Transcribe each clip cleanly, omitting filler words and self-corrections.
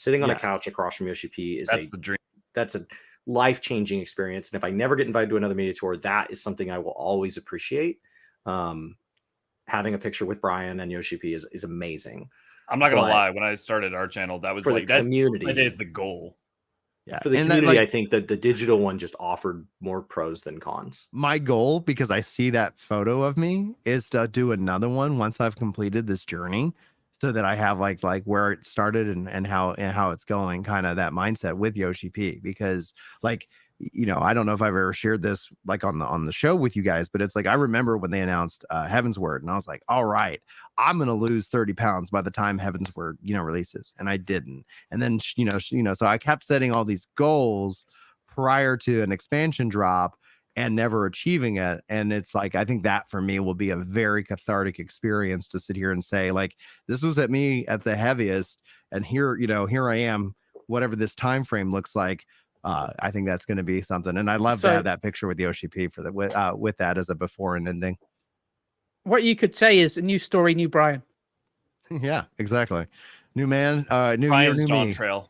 Sitting on a couch across from Yoshi P is the dream. That's a life-changing experience. And if I never get invited to another media tour, that is something I will always appreciate. Having a picture with Brian and Yoshi P is amazing. I'm not gonna lie. When I started our channel, that was for like the community. That is the goal. Yeah, for the community, I think that the digital one just offered more pros than cons. My goal, because I see that photo of me, is to do another one once I've completed this journey, so that I have like where it started and how it's going, kind of that mindset with Yoshi P. Because like, you know, I don't know if I've ever shared this like on the show with you guys, but it's like I remember when they announced Heaven's Word, and I was like, all right, I'm gonna lose 30 pounds by the time Heaven's Word, you know, releases, and I didn't. And then you know, so I kept setting all these goals prior to an expansion drop and never achieving it. And it's like, I think that for me will be a very cathartic experience to sit here and say, like, this was at me at the heaviest, and here, you know, here I am, whatever this time frame looks like. I think that's going to be something, and I love to have that picture with Yoshi P for the with that as a before and ending. What you could say is a new story, new Brian. Yeah, exactly. New man, new Brian's year, new Dawntrail. me.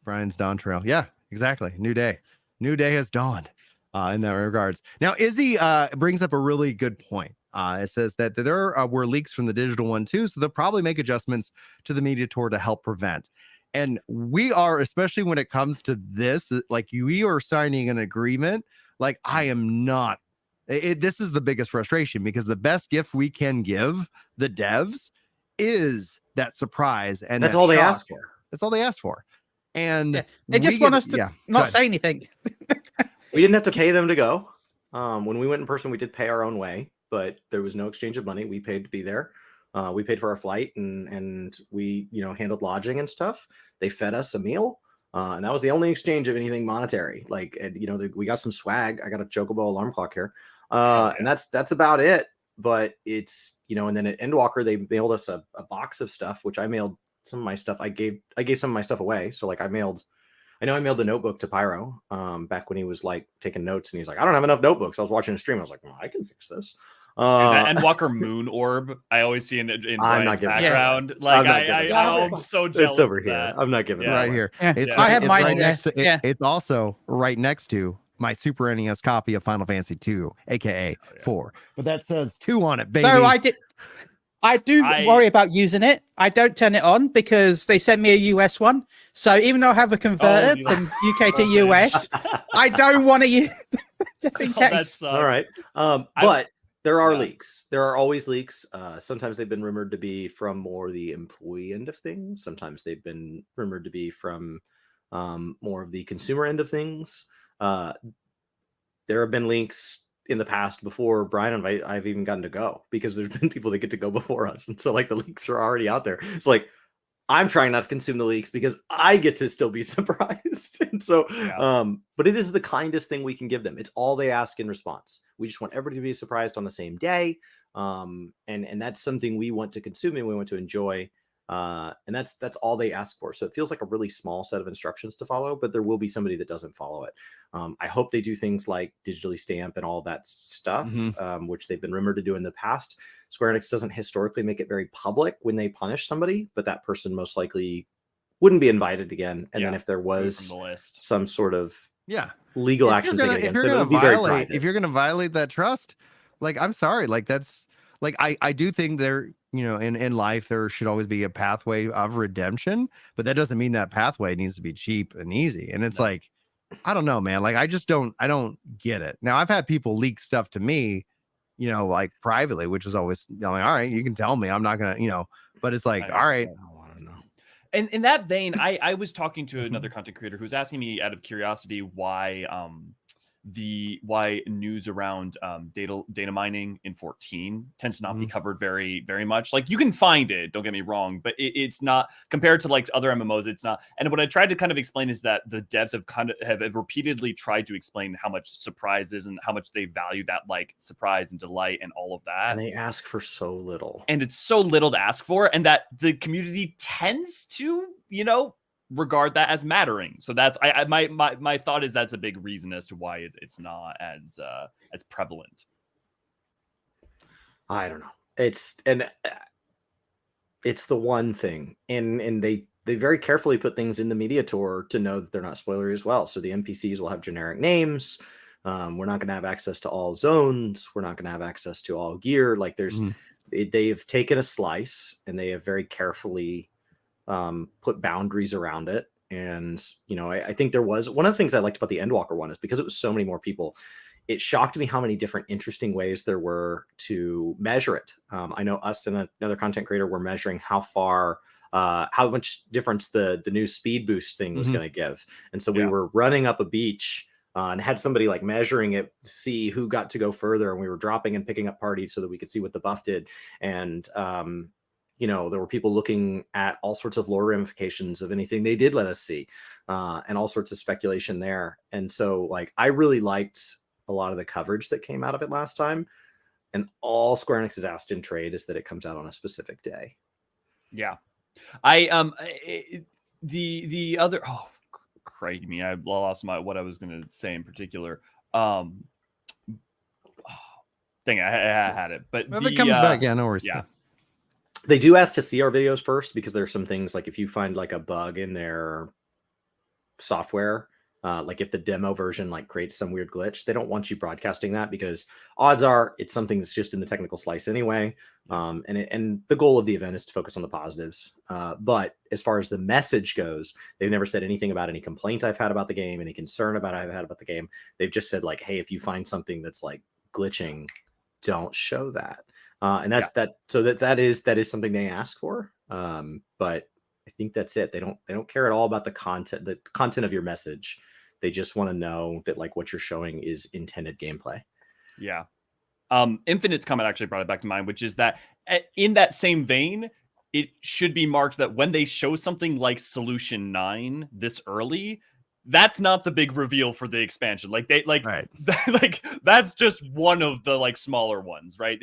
Brian's Dawntrail. Yeah, exactly. New day has dawned. In that regards. Now, Izzy brings up a really good point. It says that there were leaks from the digital one too, so they'll probably make adjustments to the media tour to help prevent. And we are, especially when it comes to this, like we are signing an agreement. Like I am not. This is the biggest frustration, because the best gift we can give the devs is that surprise, and that's all they ask for. That's all they ask for. And they just want us to not say anything. We didn't have to pay them to go. When we went in person, we did pay our own way, but there was no exchange of money. We paid to be there. We paid for our flight, and we, you know, handled lodging and stuff. They fed us a meal, and that was the only exchange of anything monetary. Like, you know, we got some swag. I got a Chocobo alarm clock here, and that's about it. But it's, you know, and then at Endwalker, they mailed us a box of stuff, which I mailed some of my stuff. I gave some of my stuff away. So like I mailed the notebook to Pyro back when he was like taking notes, and he's like, I don't have enough notebooks. I was watching a stream. I was like, well, I can fix this. That Endwalker moon orb, I always see in Brian's background. Like I'm so jealous. It's over here. I'm not giving it right here. I have mine right next to it. It's also right next to my Super NES copy of Final Fantasy 2, aka 4. But that says 2 on it, baby. So I do worry about using it. I don't turn it on because they sent me a US one. So even though I have a converter from UK to US, I don't want to use just in case. All right. But there are leaks. There are always leaks. Sometimes they've been rumored to be from more the employee end of things. Sometimes they've been rumored to be from more of the consumer end of things. There have been leaks in the past before Brian and I've even gotten to go, because there's been people that get to go before us. And so like the leaks are already out there. It's like, I'm trying not to consume the leaks because I get to still be surprised. And so, but it is the kindest thing we can give them. It's all they ask in response. We just want everybody to be surprised on the same day. And that's something we want to consume and we want to enjoy. And that's all they ask for. So it feels like a really small set of instructions to follow, but there will be somebody that doesn't follow it. I hope they do things like digitally stamp and all that stuff, which they've been rumored to do in the past. Square Enix doesn't historically make it very public when they punish somebody, but that person most likely wouldn't be invited again. And then if there was some sort of legal action taken against them, it would be very private. If you're going to violate that trust, like, I'm sorry, like that's like, I do think there, you know, in life, there should always be a pathway of redemption, but that doesn't mean that pathway needs to be cheap and easy. And it's like, I don't know, man. Like, I don't get it. Now, I've had people leak stuff to me, you know, like privately, which is always, you know, like, all right, you can tell me, I'm not going to, you know, but it's like, all right. I want to know. And in that vein, I was talking to another content creator who was asking me out of curiosity why news around data mining in 14 tends to not be covered very, very much. Like, you can find it, don't get me wrong, but it's not compared to like other MMOs. It's not. And what I tried to kind of explain is that the devs have repeatedly tried to explain how much surprise is and how much they value that like surprise and delight and all of that. And they ask for so little. And it's so little to ask for, and that the community tends to, you know, regard that as mattering. So that's my thought is that's a big reason as to why it's not as prevalent. I don't know. It's the one thing, and they they very carefully put things in the media tour to know that they're not spoilery as well. So the NPCs will have generic names. We're not going to have access to all zones. We're not going to have access to all gear. Like they've taken a slice and they have very carefully put boundaries around it. And, you know, I think there was one of the things I liked about the Endwalker one is because it was so many more people, it shocked me how many different interesting ways there were to measure it. I know us and another content creator were measuring how much difference the new speed boost thing was going to give. And so we were running up a beach and had somebody like measuring it to see who got to go further. And we were dropping and picking up parties so that we could see what the buff did. And, you know, there were people looking at all sorts of lore ramifications of anything they did let us see, and all sorts of speculation there. And so like, I really liked a lot of the coverage that came out of it last time. And all Square Enix has asked in trade is that it comes out on a specific day. Yeah. The other, Craig, me, I lost what I was going to say in particular. Dang it, I had it. But if it comes back, no worries. Yeah. They do ask to see our videos first because there's some things like if you find like a bug in their software, like if the demo version like creates some weird glitch, they don't want you broadcasting that because odds are it's something that's just in the technical slice anyway. And the goal of the event is to focus on the positives. But as far as the message goes, they've never said anything about any complaint I've had about the game, any concern I've had about the game. They've just said like, hey, if you find something that's like glitching, don't show that. And that's that. So that is something they ask for. But I think that's it. They don't care at all about the content of your message. They just want to know that like what you're showing is intended gameplay. Yeah. Infinite's comment actually brought it back to mind, which is that in that same vein, it should be marked that when they show something like Solution 9 this early, that's not the big reveal for the expansion. Like they like, right. like that's just one of the like smaller ones, right?